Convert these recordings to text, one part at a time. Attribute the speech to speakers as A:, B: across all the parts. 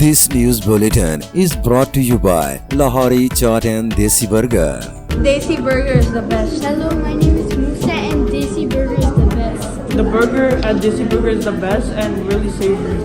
A: This news bulletin is brought to you by Lahori Chaat and Desi Burger.
B: Desi Burger is the best. Hello, my name is Musa and Desi Burger is the best.
C: The burger at Desi Burger is the best and really savory.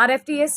D: RFTS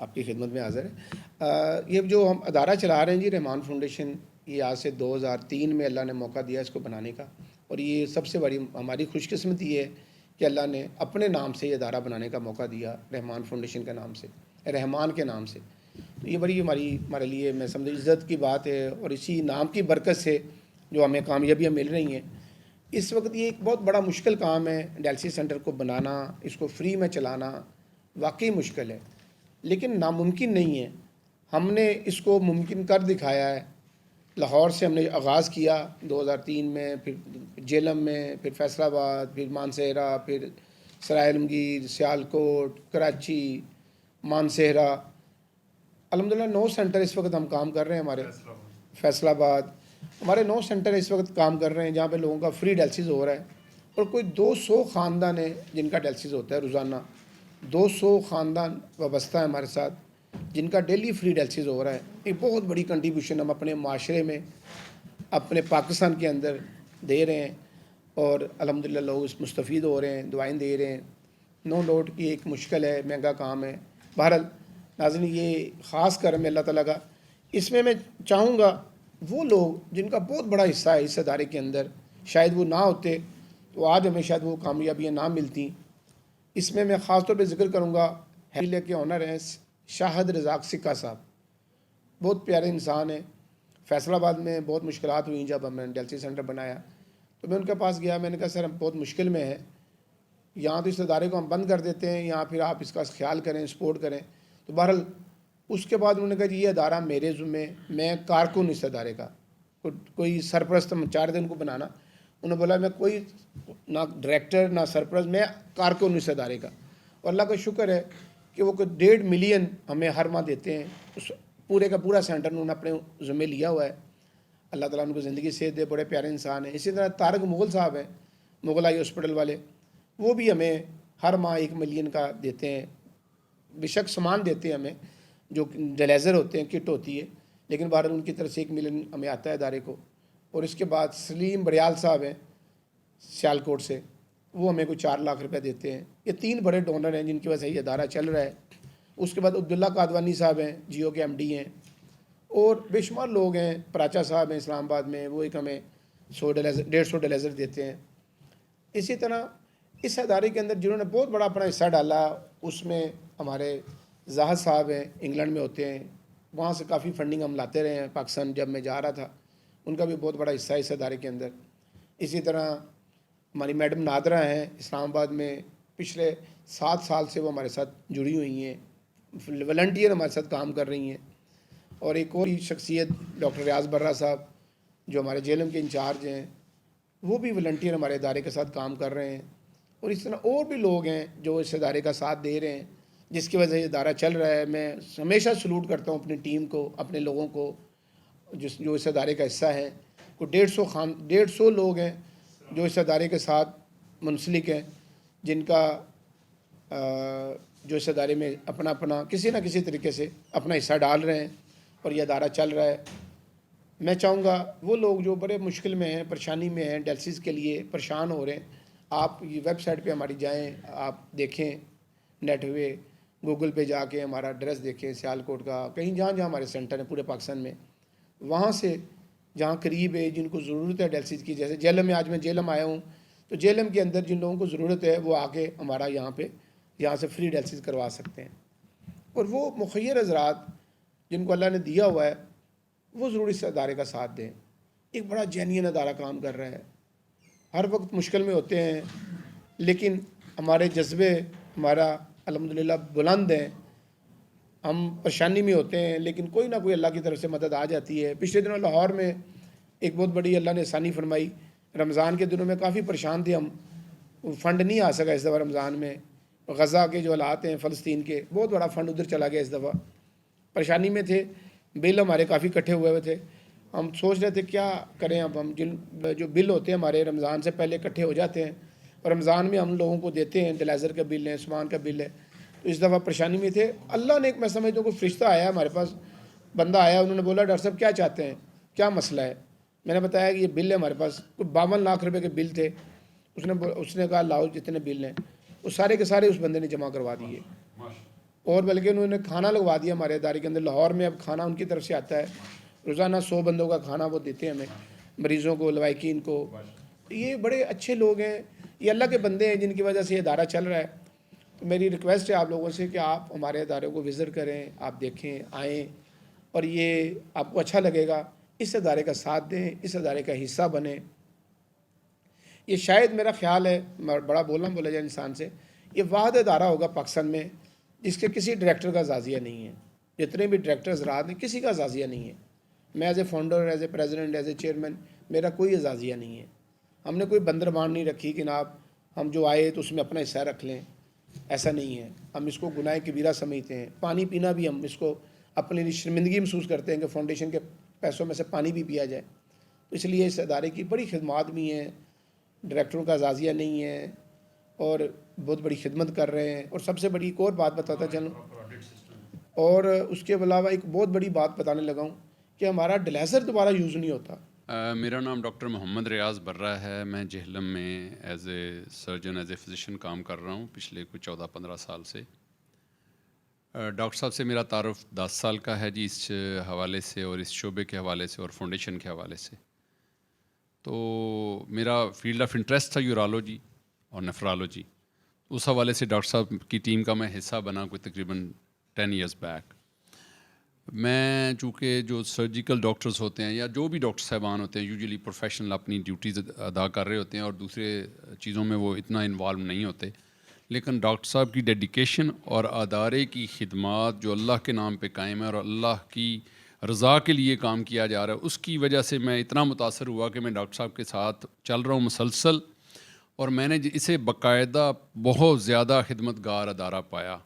E: آپ کی خدمت میں حاضر ہے۔ یہ جو ہم ادارہ چلا رہے ہیں جی رحمان فاؤنڈیشن، یہ آج سے 2003 میں اللہ نے موقع دیا اس کو بنانے کا، اور یہ سب سے بڑی ہماری خوش قسمتی ہے کہ اللہ نے اپنے نام سے یہ ادارہ بنانے کا موقع دیا، رحمان فاؤنڈیشن کے نام سے، رحمان کے نام سے۔ یہ بڑی ہمارے لیے میں سمجھ عزت کی بات ہے، اور اسی نام کی برکت سے جو ہمیں کامیابیاں مل رہی ہیں۔ اس وقت یہ ایک بہت بڑا مشکل کام ہے، ڈائلسس سینٹر کو بنانا، اس کو فری میں چلانا واقعی مشکل ہے، لیکن ناممکن نہیں ہے۔ ہم نے اس کو ممکن کر دکھایا ہے۔ لاہور سے ہم نے آغاز کیا 2003 میں، پھر جیلم میں، پھر فیصل آباد، پھر مانسہرہ، پھر سرائے عالمگیر، سیالکوٹ، کراچی، مانسہرہ، الحمدللہ 9 سینٹر اس وقت ہم کام کر رہے ہیں۔ ہمارے فیصل آباد ہمارے 9 سینٹر اس وقت کام کر رہے ہیں جہاں پہ لوگوں کا فری ڈائلسس ہو رہا ہے، اور کوئی 200 خاندان ہیں جن کا ڈائلسس ہوتا ہے روزانہ۔ 200 خاندان وابستہ ہیں ہمارے ساتھ جن کا ڈیلی فری ڈائلسس ہو رہا ہے۔ ایک بہت بڑی کنٹریبیوشن ہم اپنے معاشرے میں، اپنے پاکستان کے اندر دے رہے ہیں، اور الحمدللہ لوگ اس مستفید ہو رہے ہیں، دعائیں دے رہے ہیں۔ نو ڈاؤٹ کی ایک مشکل ہے، مہنگا کام ہے۔ بہرحال ناظرین، یہ خاص کرم ہے اللہ تعالیٰ کا۔ اس میں چاہوں گا وہ لوگ جن کا بہت بڑا حصہ ہے اس ادارے کے اندر، شاید وہ نہ ہوتے تو آج ہمیں شاید وہ کامیابیاں نہ ملتی۔ اس میں خاص طور پہ ذکر کروں گا ہیلے کے آنر ہیں شاہد رزاق سکہ صاحب، بہت پیارے انسان ہیں۔ فیصل آباد میں بہت مشکلات ہوئیں جب ہم نے ڈائلسس سینٹر بنایا، تو میں ان کے پاس گیا، میں نے کہا سر ہم بہت مشکل میں ہیں، یہاں تو اس ادارے کو ہم بند کر دیتے ہیں، یہاں پھر آپ اس کا خیال کریں، سپورٹ کریں۔ تو بہرحال اس کے بعد انہوں نے کہا جی یہ ادارہ میرے ذمے، میں کارکن اس ادارے کا، کوئی سرپرست ہم چاہ رہے تھے ان کو بنانا، انہوں نے بولا میں کوئی نہ ڈائریکٹر نہ سرپرست، میں کارکن اس ادارے کا۔ اور اللہ کا شکر ہے کہ وہ کوئی 1.5 ملین ہمیں ہر ماہ دیتے ہیں، اس پورے کا پورا سینٹر انہوں نے اپنے ذمے لیا ہوا ہے۔ اللہ تعالیٰ ان کو زندگی صحت دے، بڑے پیارے انسان ہیں۔ اسی طرح طارق مغل صاحب ہیں، مغل آئی ہاسپٹل والے، وہ بھی ہمیں ہر ماہ 1 ملین کا دیتے ہیں، بے شک سامان دیتے ہیں ہمیں، جو ڈیلیزر ہوتے ہیں، کٹ ہوتی ہے، لیکن بہرحال ان کی طرف سے 1 ملین ہمیں آتا ہے ادارے کو۔ اور اس کے بعد سلیم بریال صاحب ہیں سیالکوٹ سے، وہ ہمیں کوئی 4 لاکھ روپے دیتے ہیں۔ یہ 3 بڑے ڈونر ہیں جن کی وجہ سے یہ ادارہ چل رہا ہے۔ اس کے بعد عبداللہ قادوانی صاحب ہیں، جیو کے MD ہیں، اور بے شمار لوگ ہیں، پراچا صاحب ہیں اسلام آباد میں، وہ ایک ہمیں 150 ڈیلیزر دیتے ہیں۔ اسی طرح اس ادارے کے اندر جنہوں نے بہت بڑا اپنا حصہ ڈالا، اس میں ہمارے زاہد صاحب ہیں، انگلینڈ میں ہوتے ہیں، وہاں سے کافی فنڈنگ ہم لاتے رہے ہیں پاکستان جب میں جا رہا تھا، ان کا بھی بہت بڑا حصہ ہے اس ادارے کے اندر۔ اسی طرح ہماری میڈم نادرہ ہیں اسلام آباد میں، پچھلے 7 سال سے وہ ہمارے ساتھ جڑی ہوئی ہیں، والنٹیئر ہمارے ساتھ کام کر رہی ہیں۔ اور ایک اور شخصیت ڈاکٹر ریاض برہ صاحب جو ہمارے جیلم کے انچارج ہیں، وہ بھی والنٹیئر ہمارے ادارے کے ساتھ کام کر رہے ہیں۔ اور اس طرح اور بھی لوگ ہیں جو اس ادارے کا ساتھ دے رہے ہیں، جس کی وجہ سے یہ ادارہ چل رہا ہے۔ میں ہمیشہ سلوٹ کرتا ہوں اپنی ٹیم کو، اپنے لوگوں کو جو اس ادارے کا حصہ ہیں۔ کوئی 150 لوگ ہیں جو اس ادارے کے ساتھ منسلک ہیں، جن کا جو اس ادارے میں اپنا کسی نہ کسی طریقے سے اپنا حصہ ڈال رہے ہیں، اور یہ ادارہ چل رہا ہے۔ میں چاہوں گا وہ لوگ جو بڑے مشکل میں ہیں، پریشانی میں ہیں، ڈائلسس کے لیے پریشان ہو رہے ہیں، آپ یہ ویب سائٹ پہ ہماری جائیں، آپ دیکھیں، نیٹ ہوئے گوگل پہ جا کے ہمارا ایڈریس دیکھیں، سیالکوٹ کا، کہیں جہاں ہمارے سینٹر ہیں پورے پاکستان میں، وہاں سے جہاں قریب ہے، جن کو ضرورت ہے ڈائلسس کی، جیسے جیلم میں آج میں جیلم آیا ہوں، تو جیلم کے اندر جن لوگوں کو ضرورت ہے وہ آ کے ہمارا یہاں سے فری ڈائلسس کروا سکتے ہیں۔ اور وہ مخیر حضرات جن کو اللہ نے دیا ہوا ہے، وہ ضرور اس ادارے کا ساتھ دیں۔ ایک بڑا جینین ادارہ کام کر رہا ہے، ہر وقت مشکل میں ہوتے ہیں، لیکن ہمارے جذبے ہمارا الحمدللہ بلند ہیں، ہم پریشانی میں ہوتے ہیں لیکن کوئی نہ کوئی اللہ کی طرف سے مدد آ جاتی ہے۔ پچھلے دنوں لاہور میں ایک بہت بڑی اللہ نے آسانی فرمائی، رمضان کے دنوں میں کافی پریشان تھے ہم، فنڈ نہیں آ سکا اس دفعہ رمضان میں، غزہ کے جو حالات ہیں فلسطین کے، بہت بڑا فنڈ ادھر چلا گیا اس دفعہ، پریشانی میں تھے، بل ہمارے کافی اکٹھے ہوئے ہوئے تھے، ہم سوچ رہے تھے کیا کریں اب، ہم جو بل ہوتے ہیں ہمارے رمضان سے پہلے اکٹھے ہو جاتے ہیں، اور رمضان میں ہم لوگوں کو دیتے ہیں، ڈیلیزر کا بل ہے، سامان کا بل ہے، تو اس دفعہ پریشانی میں تھے۔ اللہ نے ایک میں سمجھتا ہوں کوئی فرشتہ آیا ہمارے پاس، بندہ آیا، انہوں نے بولا ڈاکٹر صاحب کیا چاہتے ہیں، کیا مسئلہ ہے؟ میں نے بتایا کہ یہ بل ہے ہمارے پاس، کوئی 52 لاکھ روپے کے بل تھے، اس نے کہا لاؤ جتنے بل ہیں، وہ سارے کے سارے اس بندے نے جمع کروا دیے، اور بلکہ انہوں نے کھانا لگوا دیا ہمارے ادارے کے اندر. لاہور میں اب کھانا ان کی طرف سے آتا ہے, روزانہ 100 بندوں کا کھانا وہ دیتے ہیں ہمیں, مریضوں کو, لوائقین کو. یہ بڑے اچھے لوگ ہیں, یہ اللہ کے بندے ہیں جن کی وجہ سے یہ ادارہ چل رہا ہے. تو میری ریکویسٹ ہے آپ لوگوں سے کہ آپ ہمارے ادارے کو وزٹ کریں, آپ دیکھیں, آئیں, اور یہ آپ کو اچھا لگے گا. اس ادارے کا ساتھ دیں, اس ادارے کا حصہ بنیں. یہ شاید میرا خیال ہے, بڑا بولا جائے انسان سے, یہ واحد ادارہ ہوگا پاکستان میں جس کے کسی ڈائریکٹر کا اعزازیہ نہیں ہے. جتنے بھی ڈائریکٹرز رات ہیں کسی کا اعزازیہ نہیں ہے. میں as a founder, as a president, as a chairman, میرا کوئی اعزازیہ نہیں ہے. ہم نے کوئی بندربان نہیں رکھی کہ جناب ہم جو آئے تو اس میں اپنا حصہ رکھ لیں, ایسا نہیں ہے. ہم اس کو گناہ کبیرہ سمجھتے ہیں. پانی پینا بھی ہم اس کو اپنے لیے شرمندگی محسوس کرتے ہیں کہ فاؤنڈیشن کے پیسوں میں سے پانی بھی پیا جائے. تو اس لیے اس ادارے کی بڑی خدمات بھی ہیں, ڈائریکٹروں کا اعزازیہ نہیں ہے, اور بہت بڑی خدمت کر رہے ہیں. اور سب سے بڑی ایک اور بات بتاتا چلوں, اور اس کے علاوہ ایک بہت بڑی بات بتانے لگا ہوں کہ ہمارا ڈیلیزر دوبارہ یوز نہیں ہوتا.
F: میرا نام ڈاکٹر محمد ریاض برہ ہے. میں جہلم میں as a surgeon, as a physician کام کر رہا ہوں پچھلے کچھ 14-15 سال سے. ڈاکٹر صاحب سے میرا تعارف 10 سال کا ہے جی, اس حوالے سے اور اس شعبے کے حوالے سے اور فاؤنڈیشن کے حوالے سے. تو میرا فیلڈ آف انٹرسٹ تھا یورالوجی اور نیفرالوجی. اس حوالے سے ڈاکٹر صاحب کی ٹیم کا میں حصہ بنا کوئی تقریباً 10 ایئرز بیک. میں چونکہ جو سرجیکل ڈاکٹرز ہوتے ہیں یا جو بھی ڈاکٹر صاحبان ہوتے ہیں یوزلی پروفیشنل اپنی ڈیوٹیز ادا کر رہے ہوتے ہیں اور دوسرے چیزوں میں وہ اتنا انوالو نہیں ہوتے, لیکن ڈاکٹر صاحب کی ڈیڈیکیشن اور ادارے کی خدمات جو اللہ کے نام پہ قائم ہے اور اللہ کی رضا کے لیے کام کیا جا رہا ہے, اس کی وجہ سے میں اتنا متاثر ہوا کہ میں ڈاکٹر صاحب کے ساتھ چل رہا ہوں مسلسل, اور میں نے اسے باقاعدہ بہت زیادہ خدمت گار ادارہ پایا.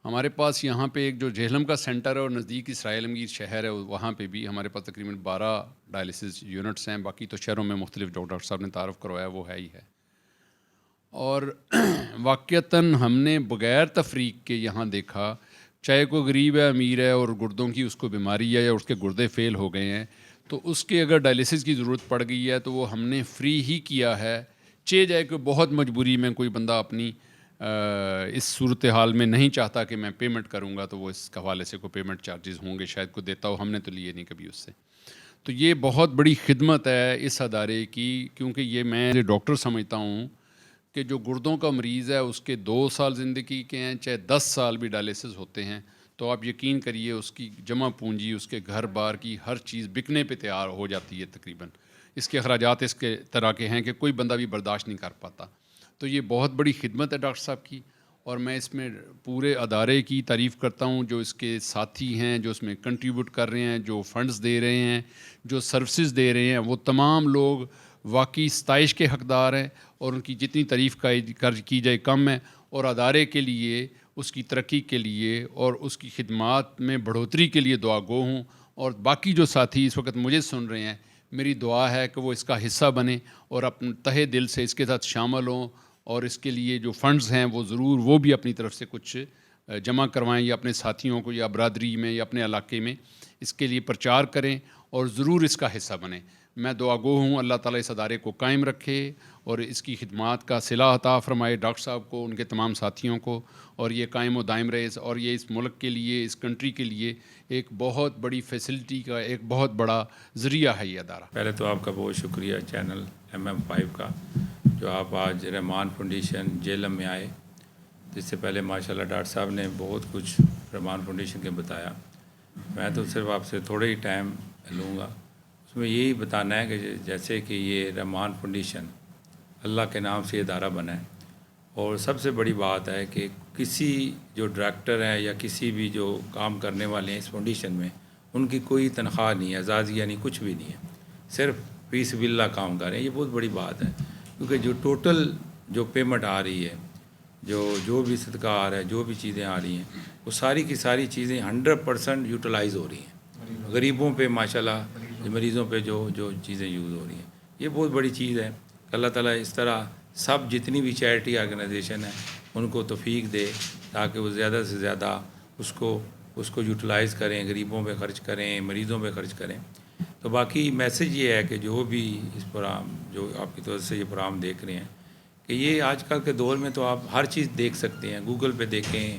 F: ہمارے پاس یہاں پہ ایک جو جہلم کا سینٹر ہے اور نزدیک اسرائیل عالمگیر شہر ہے, وہاں پہ بھی ہمارے پاس تقریباً 12 ڈائلسس یونٹس ہیں. باقی تو شہروں میں مختلف ڈاکٹر صاحب نے تعارف کروایا وہ ہے ہی ہے. اور واقعتاً ہم نے بغیر تفریق کے یہاں دیکھا, چاہے کوئی غریب ہے, امیر ہے, اور گردوں کی اس کو بیماری ہے یا اس کے گردے فیل ہو گئے ہیں, تو اس کے اگر ڈائلسس کی ضرورت پڑ گئی ہے تو وہ ہم نے فری ہی کیا ہے. جائے کہ بہت مجبوری میں کوئی بندہ اپنی اس صورتحال میں نہیں چاہتا کہ میں پیمنٹ کروں گا, تو وہ اس حوالے سے کوئی پیمنٹ چارجز ہوں گے, شاید کوئی دیتا ہو, ہم نے تو لیے نہیں کبھی اس سے. تو یہ بہت بڑی خدمت ہے اس ادارے کی, کیونکہ یہ میں ڈاکٹر سمجھتا ہوں کہ جو گردوں کا مریض ہے اس کے 2 سال زندگی کے ہیں, چاہے 10 سال بھی ڈائلسس ہوتے ہیں, تو آپ یقین کریے اس کی جمع پونجی, اس کے گھر بار کی ہر چیز بکنے پہ تیار ہو جاتی ہے تقریباً. اس کے اخراجات اس کے طرح کے ہیں کہ کوئی بندہ بھی برداشت نہیں کر پاتا. تو یہ بہت بڑی خدمت ہے ڈاکٹر صاحب کی, اور میں اس میں پورے ادارے کی تعریف کرتا ہوں, جو اس کے ساتھی ہیں, جو اس میں کنٹریبیوٹ کر رہے ہیں, جو فنڈز دے رہے ہیں, جو سروسز دے رہے ہیں, وہ تمام لوگ واقعی ستائش کے حقدار ہیں, اور ان کی جتنی تعریف کی جائے کم ہے. اور ادارے کے لیے, اس کی ترقی کے لیے اور اس کی خدمات میں بڑھوتری کے لیے دعا گو ہوں. اور باقی جو ساتھی اس وقت مجھے سن رہے ہیں, میری دعا ہے کہ وہ اس کا حصہ بنیں اور اپنے تہہ دل سے اس کے ساتھ شامل ہوں, اور اس کے لیے جو فنڈز ہیں وہ ضرور وہ بھی اپنی طرف سے کچھ جمع کروائیں, یا اپنے ساتھیوں کو یا برادری میں یا اپنے علاقے میں اس کے لیے پرچار کریں, اور ضرور اس کا حصہ بنیں. میں دعا گو ہوں اللہ تعالیٰ اس ادارے کو قائم رکھے اور اس کی خدمات کا صلہ عطا فرمائے ڈاکٹر صاحب کو, ان کے تمام ساتھیوں کو, اور یہ قائم و دائم رہے, اور یہ اس ملک کے لیے, اس کنٹری کے لیے ایک بہت بڑی فیسلٹی کا ایک بہت بڑا ذریعہ ہے یہ ادارہ.
G: پہلے تو آپ کا بہت شکریہ چینل MM5 کا, جو آپ آج رحمان فاؤنڈیشن جہلم میں آئے. جس سے پہلے ماشاءاللہ ڈاکٹر صاحب نے بہت کچھ رحمان فاؤنڈیشن کے بتایا. میں تو صرف آپ سے تھوڑے ہی ٹائم لوں گا. اس میں یہی بتانا ہے کہ جیسے کہ یہ رحمان فاؤنڈیشن اللہ کے نام سے ادارہ بنا ہے, اور سب سے بڑی بات ہے کہ کسی جو ڈائریکٹر ہیں یا کسی بھی جو کام کرنے والے ہیں اس فاؤنڈیشن میں, ان کی کوئی تنخواہ نہیں ہے, اعزازیہ نہیں, کچھ بھی نہیں ہے, صرف فی سبیل اللہ کام کر رہے ہیں. یہ بہت بڑی بات ہے, کیونکہ جو ٹوٹل جو پیمنٹ آ رہی ہے, جو بھی صدقہ آ رہا ہے, جو بھی چیزیں آ رہی ہیں, وہ ساری کی ساری چیزیں 100% یوٹیلائز ہو رہی ہیں. غریبوں پہ ماشاءاللہ, مریضوں پہ جو چیزیں یوز ہو رہی ہیں, یہ بہت بڑی چیز ہے. اللہ تعالیٰ اس طرح سب جتنی بھی چیریٹی آرگنائزیشن ہیں ان کو توفیق دے, تاکہ وہ زیادہ سے زیادہ اس کو یوٹیلائز کریں, غریبوں پہ خرچ کریں, مریضوں پہ خرچ کریں. تو باقی میسیج یہ ہے کہ جو بھی اس پروگرام, جو آپ کی طرف سے یہ پروگرام دیکھ رہے ہیں, کہ یہ آج کل کے دور میں تو آپ ہر چیز دیکھ سکتے ہیں, گوگل پہ دیکھیں,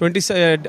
H: 20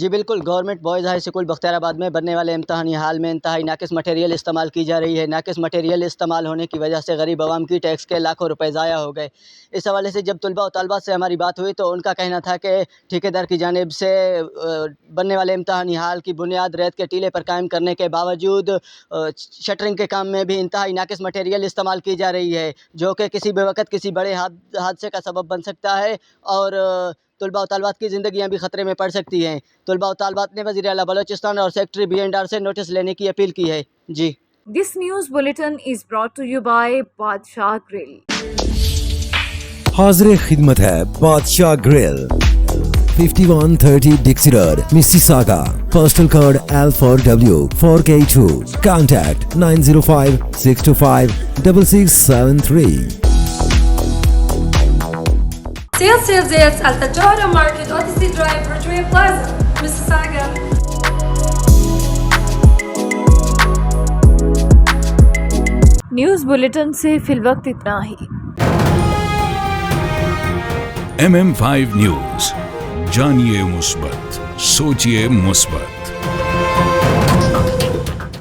I: جی بالکل، government boys high school Bakhtiar Abad میں بننے والے امتحانی ہال میں انتہائی ناقص مٹیریل استعمال کی جا رہی ہے۔ ناقص مٹیریل استعمال ہونے کی وجہ سے غریب عوام کی ٹیکس کے لاکھوں روپے ضائع ہو گئے۔ اس حوالے سے جب طلباء و طالبات سے ہماری بات ہوئی تو ان کا کہنا تھا کہ ٹھیکیدار کی جانب سے بننے والے امتحانی ہال کی بنیاد ریت کے ٹیلے پر قائم کرنے کے باوجود شٹرنگ کے کام میں بھی انتہائی ناقص مٹیریل استعمال کی جا رہی ہے، جو کہ کسی بھی وقت کسی بڑے حادثے کا سبب بن سکتا ہے اور طلباء و طالبات کی زندگیاں بھی خطرے میں پڑ سکتی ہیں۔ طلباء و طالبات نے وزیر اعلیٰ بلوچستان اور سیکٹری BNR سے نوٹس لینے کی اپیل کی ہے۔ جی
D: This news bulletin is brought to you by بادشاہ گرل۔
A: حاضر خدمت ہے بادشاہ girl, 5130 Dixy road, Mississauga, postal code L4W 4K2. Contact 905-625-6673.
J: Sales at the Johara Market, Odyssey Drive, Ridgeway Plaza, Mississauga.
D: News bulletin سے فی الوقت اتنا ہی۔
K: MM5 نیوز، جانیے مثبت، سوچیے مثبت۔